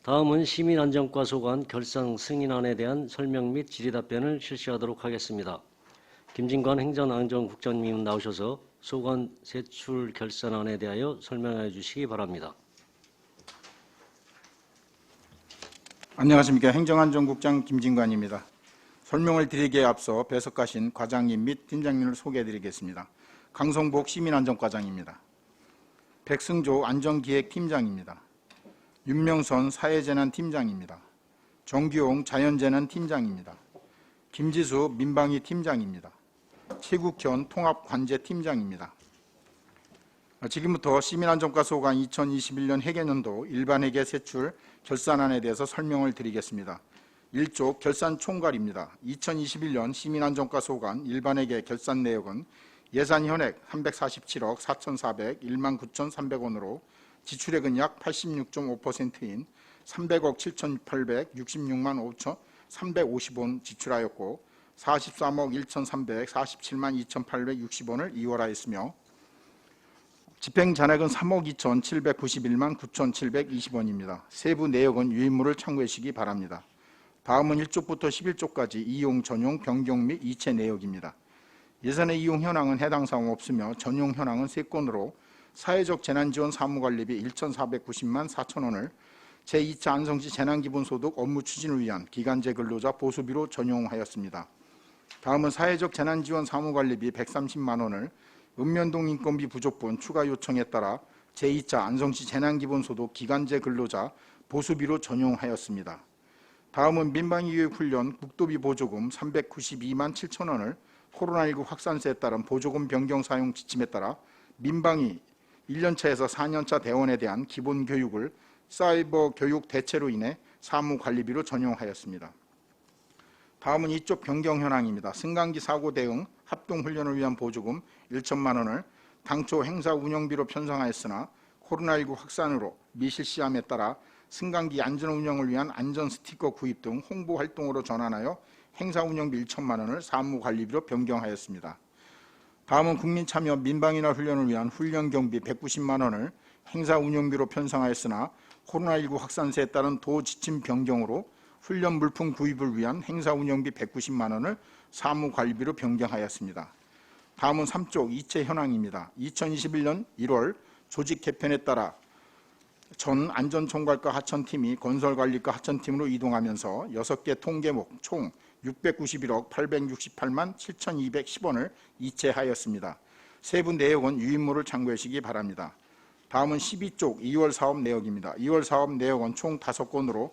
다음은 시민안전과 소관 결산 승인안에 대한 설명 및 질의답변을 실시하도록 하겠습니다. 김진관 행정안전국장님 나오셔서 소관 세출 결산안에 대하여 설명해 주시기 바랍니다. 안녕하십니까. 행정안전국장 김진관입니다. 설명을 드리기에 앞서 배석하신 과장님 및 팀장님을 소개해드리겠습니다. 강성복 시민안전과장입니다. 백승조 안전기획팀장입니다. 윤명선 사회재난팀장입니다. 정규용 자연재난팀장입니다. 김지수 민방위 팀장입니다. 최국현 통합관제팀장입니다. 지금부터 시민안전과 소관 2021년 회계년도 일반회계 세출 결산안에 대해서 설명을 드리겠습니다. 1조 결산 총괄입니다. 2021년 시민안전과 소관 일반회계 결산 내역은 예산 현액 347억 4,401만 9,300원으로 지출액은 약 86.5%인 300억 7,866만 5,350원 지출하였고 43억 1,347만 2,860원을 이월하였으며 집행잔액은 3억 2,791만 9,720원입니다. 세부 내역은 유인물을 참고하시기 바랍니다. 다음은 1조부터 11조까지 이용, 전용, 변경 및 이체 내역입니다. 예산의 이용 현황은 해당 사항 없으며 전용 현황은 3건으로 사회적 재난지원 사무관리비 1,490만 4천원을 제2차 안성시 재난기본소득 업무 추진을 위한 기간제 근로자 보수비로 전용하였습니다. 다음은 사회적 재난지원 사무관리비 130만 원을 읍면동 인건비 부족분 추가 요청에 따라 제2차 안성시 재난기본소득 기간제 근로자 보수비로 전용하였습니다. 다음은 민방위교육훈련 국도비 보조금 392만 7천 원을 코로나19 확산세에 따른 보조금 변경 사용 지침에 따라 민방위 1년차에서 4년차 대원에 대한 기본교육을 사이버 교육 대체로 인해 사무관리비로 전용하였습니다. 다음은 이쪽 변경 현황입니다. 승강기 사고 대응 합동훈련을 위한 보조금 1천만 원을 당초 행사 운영비로 편성하였으나 코로나19 확산으로 미실시함에 따라 승강기 안전운영을 위한 안전 스티커 구입 등 홍보 활동으로 전환하여 행사 운영비 1천만 원을 사무관리비로 변경하였습니다. 다음은 국민참여 민방위나 훈련을 위한 훈련 경비 190만 원을 행사 운영비로 편성하였으나 코로나19 확산세에 따른 도 지침 변경으로 훈련 물품 구입을 위한 행사 운영비 190만 원을 사무관리비로 변경하였습니다. 다음은 3조 이체 현황입니다. 2021년 1월 조직 개편에 따라 전 안전총괄과 하천팀이 건설관리과 하천팀으로 이동하면서 6개 통계목 총 691억 868만 7,210원을 이체하였습니다. 세부 내역은 유인물을 참고하시기 바랍니다. 다음은 12쪽 2월 사업 내역입니다. 2월 사업 내역은 총 5건으로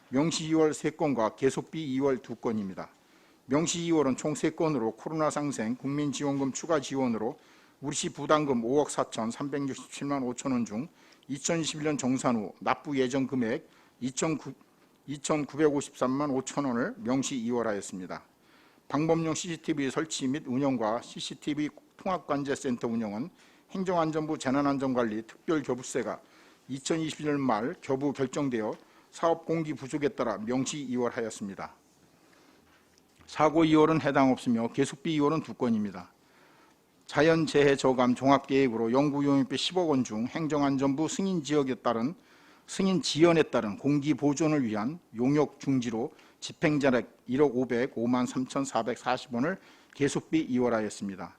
명시 2월 3건과 계속비 2월 2건입니다. 명시 2월은 총 3건으로 코로나 상생 국민지원금 추가 지원으로 우리시 부담금 5억 4,367만 5천 원 중 2021년 정산 후 납부 예정 금액 2,953만 5천 원을 명시 2월하였습니다. 방범용 CCTV 설치 및 운영과 CCTV 통합관제센터 운영은 행정안전부 재난안전관리 특별교부세가 2021년 말 교부 결정되어 사업 공기 부족에 따라 명시 2월하였습니다. 사고 2월은 해당 없으며 계속비 2월은 2건입니다. 자연재해 저감 종합계획으로 연구용역비 10억 원 중 행정안전부 승인 지연에 따른 공기 보존을 위한 용역 중지로 집행잔액 1억 505만 3,440원을 계속비 2월하였습니다.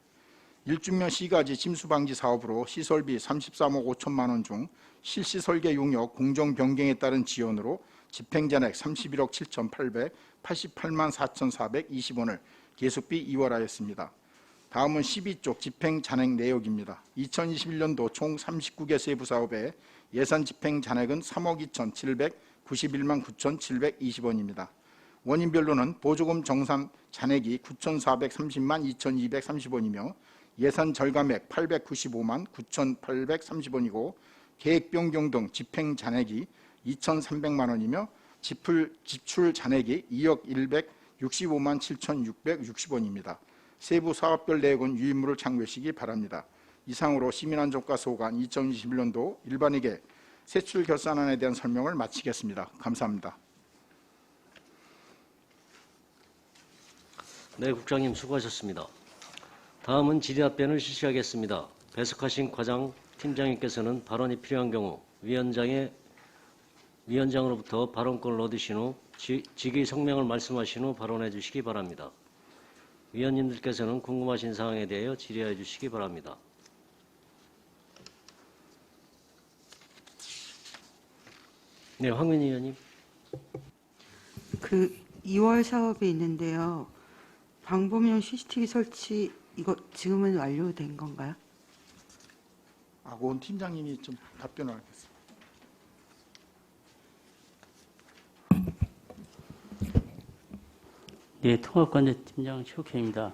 1주면 시가지 침수방지 사업으로 시설비 33억 5천만 원 중 실시 설계 용역 공정 변경에 따른 지원으로 집행잔액 31억 7,888만 4,420원을 계속비 2월하였습니다. 다음은 12쪽 집행잔액 내역입니다. 2021년도 총 39개 세부사업에 예산 집행잔액은 3억 2,791만 9,720원입니다. 원인별로는 보조금 정산 잔액이 9,430만 2,230원이며 예산 절감액 895만 9,830원이고 계획 변경 등 집행 잔액이 2,300만 원이며 지출 잔액이 2억 165만 7,660원입니다. 세부 사업별 내역은 유인물을 참고하시기 바랍니다. 이상으로 시민안전과 소관 2021년도 일반회계 세출 결산안에 대한 설명을 마치겠습니다. 감사합니다. 네, 국장님 수고하셨습니다. 다음은 질의답변을 실시하겠습니다. 배석하신 과장 팀장님께서는 발언이 필요한 경우 위원장의 위원장으로부터 발언권을 얻으신 후 직위 성명을 말씀하신 후 발언해 주시기 바랍니다. 위원님들께서는 궁금하신 사항에 대하여 질의해 주시기 바랍니다. 네, 황민희 의원님. 그 2월 사업이 있는데요. 방범용 CCTV 설치 이거 지금은 완료된 건가요? 아고은 팀장님이 좀 답변을 하겠습니다. 네, 통합관제팀장 최욱현입니다.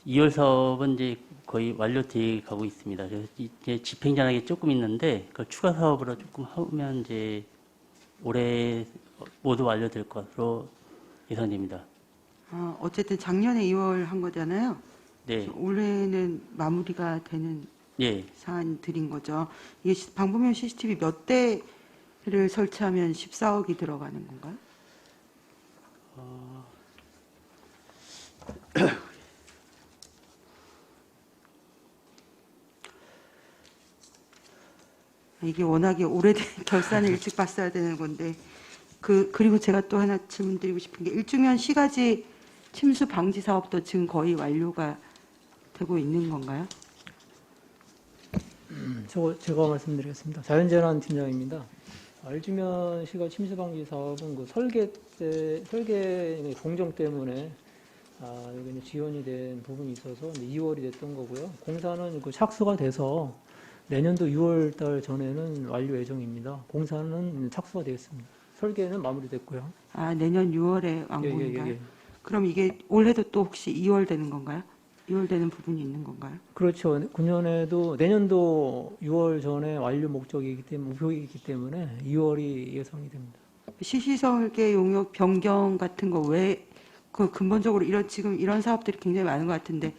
2월 사업은 이제 거의 완료돼 가고 있습니다. 그래서 이제 집행잔액이 조금 있는데 그 추가 사업으로 조금 하면 이제 올해 모두 완료될 것으로 예상됩니다. 어쨌든 작년에 2월 한 거잖아요. 네, 올해는 마무리가 되는 예, 사안들인 거죠. 이게 방범용 CCTV 몇 대를 설치하면 14억이 들어가는 건가요? 이게 워낙에 오래된 결산을 일찍 봤어야 되는 건데 그리고 제가 또 하나 질문드리고 싶은 게 1주년 시가지 침수 방지 사업도 지금 거의 완료가 되고 있는 건가요? 제가 말씀드리겠습니다. 자연재난 팀장입니다. 1주년 시가 침수방지 사업은 그 설계 공정 때문에 여기 이제 지연이 된 부분이 있어서 2월이 됐던 거고요. 공사는 그 착수가 돼서 내년도 6월 달 전에는 완료 예정입니다. 공사는 착수가 되었습니다. 설계는 마무리됐고요. 내년 6월에 완공인가요? 예. 그럼 이게 올해도 또 혹시 2월 되는 건가요? 2월 되는 부분이 있는 건가요? 그렇죠. 내년도 6월 전에 완료 목표이기 때문에 2월이 예상이 됩니다. 시시설계 용역 변경 같은 거 왜 그 근본적으로 지금 이런 사업들이 굉장히 많은 것 같은데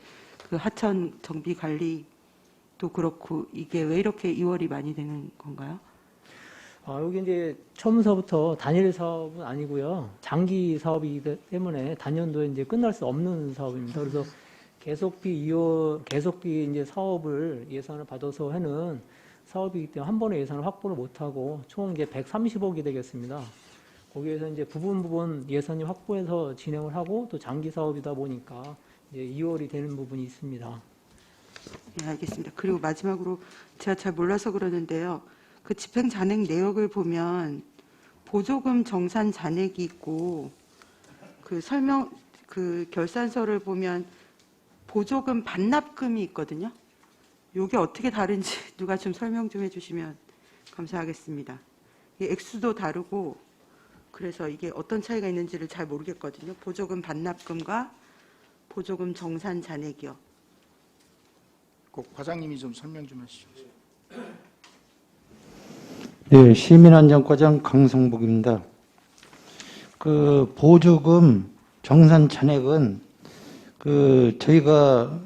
그 하천 정비 관리도 그렇고 이게 왜 이렇게 2월이 많이 되는 건가요? 여기 이제 처음서부터 단일 사업은 아니고요. 장기 사업이기 때문에 단연도에 이제 끝날 수 없는 사업입니다. 그래서 계속비 이제 사업을 예산을 받아서 하는 사업이기 때문에 한 번에 예산을 확보를 못하고 총 이제 130억이 되겠습니다. 거기에서 이제 부분 예산이 확보해서 진행을 하고 또 장기 사업이다 보니까 이제 2월이 되는 부분이 있습니다. 네, 알겠습니다. 그리고 마지막으로 제가 잘 몰라서 그러는데요. 그 집행 잔액 내역을 보면 보조금 정산 잔액이 있고 그 결산서를 보면 보조금 반납금이 있거든요. 이게 어떻게 다른지 누가 좀 설명 좀 해주시면 감사하겠습니다. 이 액수도 다르고 그래서 이게 어떤 차이가 있는지를 잘 모르겠거든요. 보조금 반납금과 보조금 정산 잔액이요. 꼭 과장님이 좀 설명 좀 해주시죠. 네, 시민안전과장 강성복입니다. 그 보조금 정산 잔액은 저희가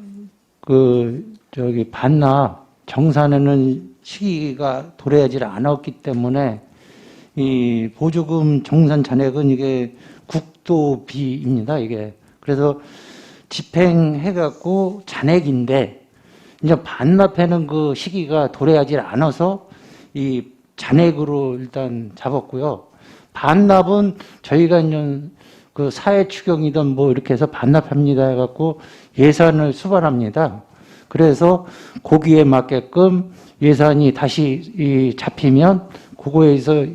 반납 정산하는 시기가 도래하지 않았기 때문에 이 보조금 정산 잔액은 이게 국도비입니다. 이게 그래서 집행해갖고 잔액인데 이제 반납하는 그 시기가 도래하지 않아서 이 잔액으로 일단 잡았고요. 반납은 저희가 이제 그 사회 추경이든 뭐 이렇게 해서 반납합니다 해갖고 예산을 수반합니다. 그래서 거기에 맞게끔 예산이 다시 잡히면 그거에서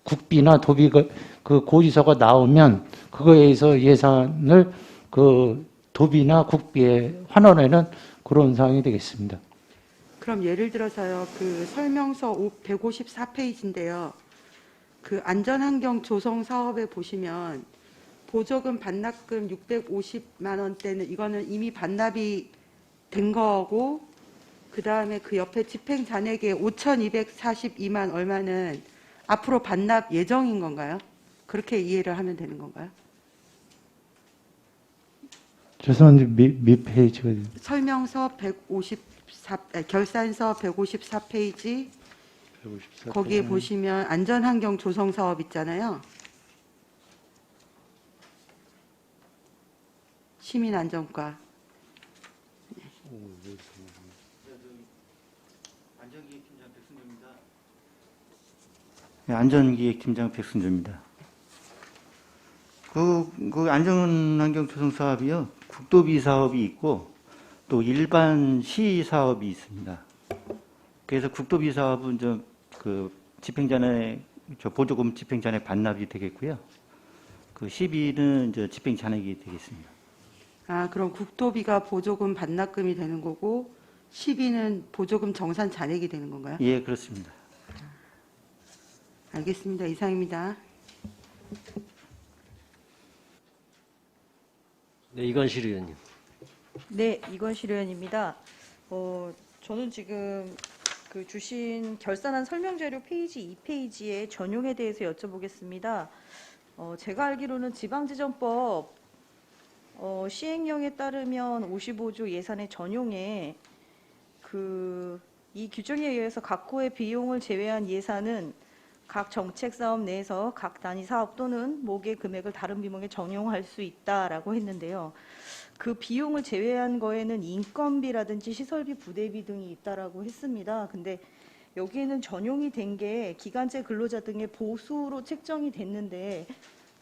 국비나 도비 그 고지서가 나오면 그거에 의해서 예산을 그 도비나 국비에 환원하는 그런 상황이 되겠습니다. 그럼 예를 들어서요. 그 설명서 154페이지인데요. 그 안전환경 조성 사업에 보시면 보조금 반납금 650만 원대는 이거는 이미 반납이 된 거고 그 다음에 그 옆에 집행 잔액의 5,242만 얼마는 앞으로 반납 예정인 건가요? 그렇게 이해를 하면 되는 건가요? 죄송한데 몇 페이지가 돼요? 설명서 결산서 154페이지 거기에 보시면 안전환경 조성 사업 있잖아요. 시민안전과. 네, 안전기획팀장 백순조입니다. 그 안전환경 조성 사업이요, 국도비 사업이 있고 또 일반 시 사업이 있습니다. 그래서 국도비 사업은 그 집행잔액, 보조금 집행잔액 반납이 되겠고요. 그 시비는 집행잔액이 되겠습니다. 아, 그럼 국도비가 보조금 반납금이 되는 거고 시비는 보조금 정산 잔액이 되는 건가요? 예, 그렇습니다. 알겠습니다. 이상입니다. 네, 이관실 의원님. 네, 이관실 의원입니다. 저는 지금 그 주신 결산안 설명자료 페이지 2페이지의 전용에 대해서 여쭤보겠습니다. 제가 알기로는 지방지정법 시행령에 따르면 55조 예산의 전용에 이 규정에 의해서 각 호의 비용을 제외한 예산은 각 정책 사업 내에서 각 단위 사업 또는 목의 금액을 다른 비용에 전용할 수 있다라고 했는데요. 그 비용을 제외한 거에는 인건비라든지 시설비, 부대비 등이 있다라고 했습니다. 근데 여기에는 전용이 된 게 기간제 근로자 등의 보수로 책정이 됐는데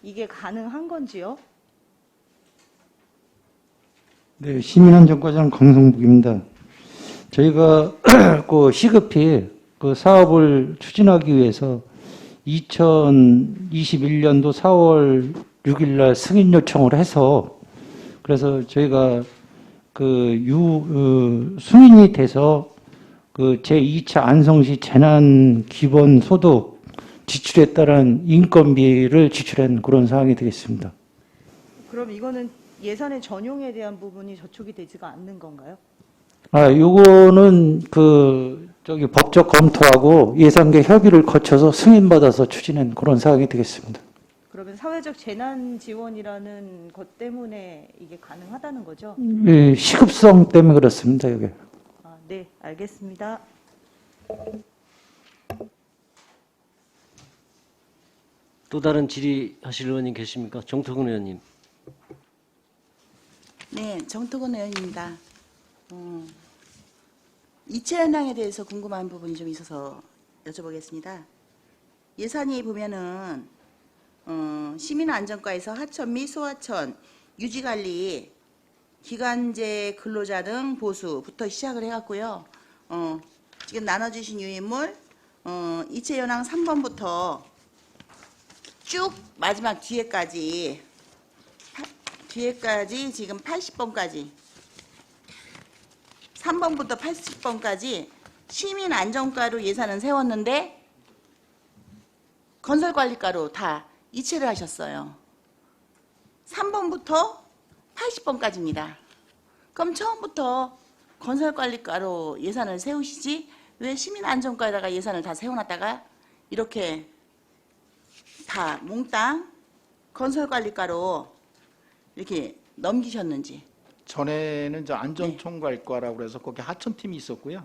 이게 가능한 건지요? 네, 시민안전과장 강성북입니다. 저희가 그 시급히 그 사업을 추진하기 위해서 2021년도 4월 6일 날 승인 요청을 해서 그래서 저희가 승인이 돼서 그 제2차 안성시 재난 기본 소득 지출에 따른 인건비를 지출한 그런 사항이 되겠습니다. 그럼 이거는 예산의 전용에 대한 부분이 저촉이 되지가 않는 건가요? 요거는 법적 검토하고 예산계 협의를 거쳐서 승인받아서 추진한 그런 사항이 되겠습니다. 그러면 사회적 재난 지원이라는 것 때문에 이게 가능하다는 거죠? 예, 시급성 때문에 그렇습니다, 이게. 네, 알겠습니다. 또 다른 질의하실 의원님 계십니까? 정태근 의원님. 네, 정태근 의원입니다. 이체 현황에 대해서 궁금한 부분이 좀 있어서 여쭤보겠습니다. 예산이 보면은 시민안전과에서 하천 및 소하천 유지관리 기간제 근로자 등 보수부터 시작을 해갖고요. 지금 나눠주신 유인물 이체 현황 3번부터 쭉 마지막 뒤에까지 지금 80번까지 3번부터 80번까지 시민안전과로 예산은 세웠는데 건설관리과로 다 이체를 하셨어요. 3번부터 80번까지입니다. 그럼 처음부터 건설관리과로 예산을 세우시지 왜 시민안전과에다가 예산을 다 세워놨다가 이렇게 다 몽땅 건설관리과로 이렇게 넘기셨는지. 전에는 안전총괄과라고 해서 거기 하천팀이 있었고요.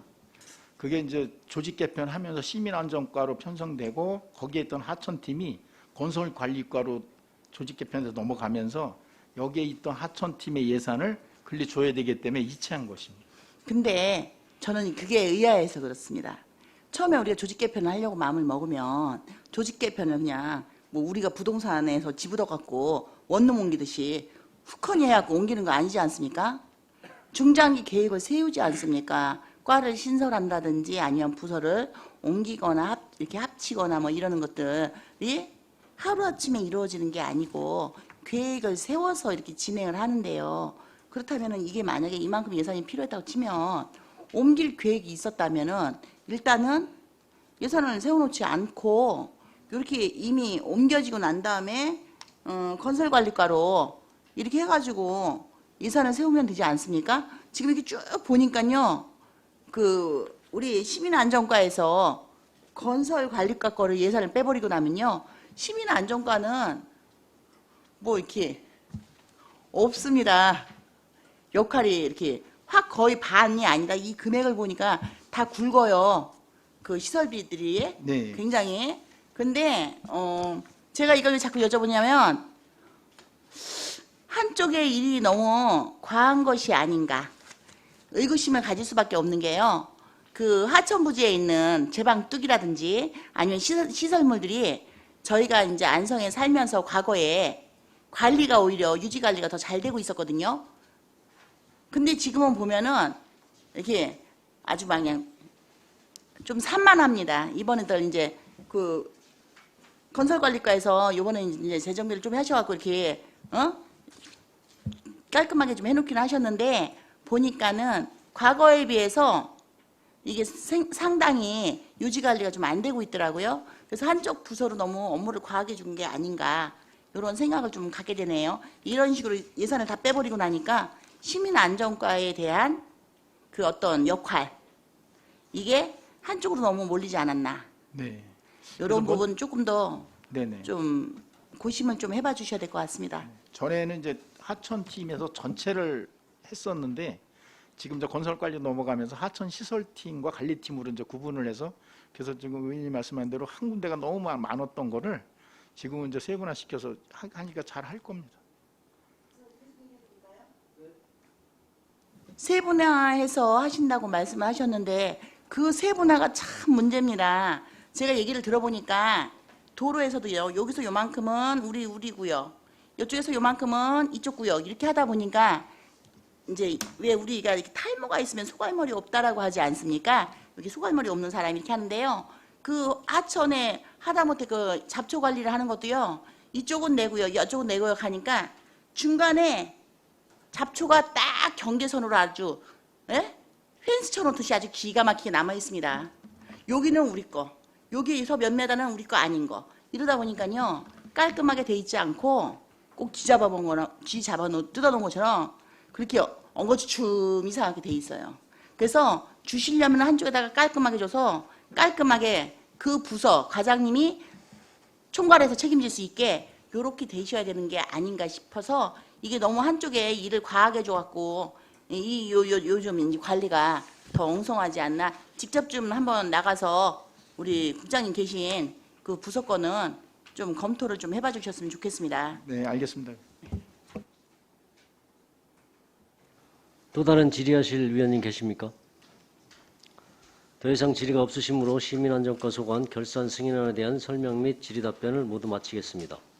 그게 이제 조직 개편하면서 시민안전과로 편성되고 거기에 있던 하천팀이 건설관리과로 조직 개편해서 넘어가면서 여기에 있던 하천팀의 예산을 글리 줘야 되기 때문에 이체한 것입니다. 근데 저는 그게 의아해서 그렇습니다. 처음에 우리가 조직 개편을 하려고 마음을 먹으면 조직 개편을 그냥 뭐 우리가 부동산에서 집 얻어갖고 원룸 옮기듯이 후커니 해갖고 옮기는 거 아니지 않습니까? 중장기 계획을 세우지 않습니까? 과를 신설한다든지 아니면 부서를 옮기거나 이렇게 합치거나 뭐 이러는 것들이 하루아침에 이루어지는 게 아니고 계획을 세워서 이렇게 진행을 하는데요. 그렇다면은 이게 만약에 이만큼 예산이 필요했다고 치면 옮길 계획이 있었다면은 일단은 예산을 세워놓지 않고 이렇게 이미 옮겨지고 난 다음에 건설관리과로 이렇게 해가지고 예산을 세우면 되지 않습니까? 지금 이렇게 쭉 보니까요, 우리 시민안전과에서 건설관리과 거를 예산을 빼버리고 나면요, 시민안전과는 뭐 이렇게 없습니다. 역할이 이렇게 확 거의 반이 아니다. 이 금액을 보니까 다 굵어요. 그 시설비들이 네. 굉장히. 근데 제가 이걸 왜 자꾸 여쭤보냐면 한쪽의 일이 너무 과한 것이 아닌가 의구심을 가질 수밖에 없는 게요. 그 하천 부지에 있는 제방뚝이라든지 아니면 시설물들이 저희가 이제 안성에 살면서 과거에 관리가 오히려 유지 관리가 더 잘 되고 있었거든요. 근데 지금은 보면은 이렇게 아주 막 그냥 좀 산만합니다. 이번에도 이제 그 건설관리과에서 이번에 이제 재정비를 좀 하셔갖고 이렇게 깔끔하게 좀 해놓기는 하셨는데 보니까는 과거에 비해서 이게 상당히 유지 관리가 좀 안 되고 있더라고요. 그래서 한쪽 부서로 너무 업무를 과하게 준 게 아닌가 이런 생각을 좀 갖게 되네요. 이런 식으로 예산을 다 빼버리고 나니까 시민안전과에 대한 그 어떤 역할 이게 한쪽으로 너무 몰리지 않았나. 네. 이런 부분 조금 더 네네. 좀 고심을 좀 해봐 주셔야 될 것 같습니다. 전에는 이제 하천팀에서 전체를 했었는데 지금 저 건설관리 넘어가면서 하천시설팀과 관리팀으로 이제 구분을 해서 그래서 지금 의원님 말씀한 대로 한 군데가 너무 많았던 거를 지금은 이제 세분화시켜서 하니까 잘 할 겁니다. 세분화해서 하신다고 말씀을 하셨는데 그 세분화가 참 문제입니다. 제가 얘기를 들어보니까 도로에서도요. 여기서 요만큼은 우리 구역, 이쪽에서 요만큼은 이쪽 구역 이렇게 하다 보니까 이제 왜 우리가 이렇게 탈모가 있으면 소갈머리 없다라고 하지 않습니까? 이렇게 소갈머리 없는 사람이 이렇게 하는데요. 그 하천에 하다못해 그 잡초 관리를 하는 것도요. 이쪽은 내 구역, 이쪽은 내 구역 하니까 중간에 잡초가 딱 경계선으로 아주 펜스 쳐놓듯이 아주 기가 막히게 남아 있습니다. 여기는 우리 거, 여기에서 몇 메다는 우리 거 아닌 거. 이러다 보니까요 깔끔하게 돼 있지 않고 꼭 쥐 잡아본 거나 뜯어놓은 것처럼 그렇게 엉거주춤 이상하게 돼 있어요. 그래서 주시려면 한쪽에다가 깔끔하게 줘서 깔끔하게 그 부서 과장님이 총괄해서 책임질 수 있게 요렇게 되셔야 되는 게 아닌가 싶어서 이게 너무 한쪽에 일을 과하게 줘갖고 요즘 이제 관리가 더 엉성하지 않나. 직접 좀 한번 나가서 우리 국장님 계신 그 부서 거는 좀 검토를 좀 해봐 주셨으면 좋겠습니다. 네, 알겠습니다. 또 다른 질의하실 위원님 계십니까? 더 이상 질의가 없으시므로 시민안전과 소관 결산 승인안에 대한 설명 및 질의 답변을 모두 마치겠습니다.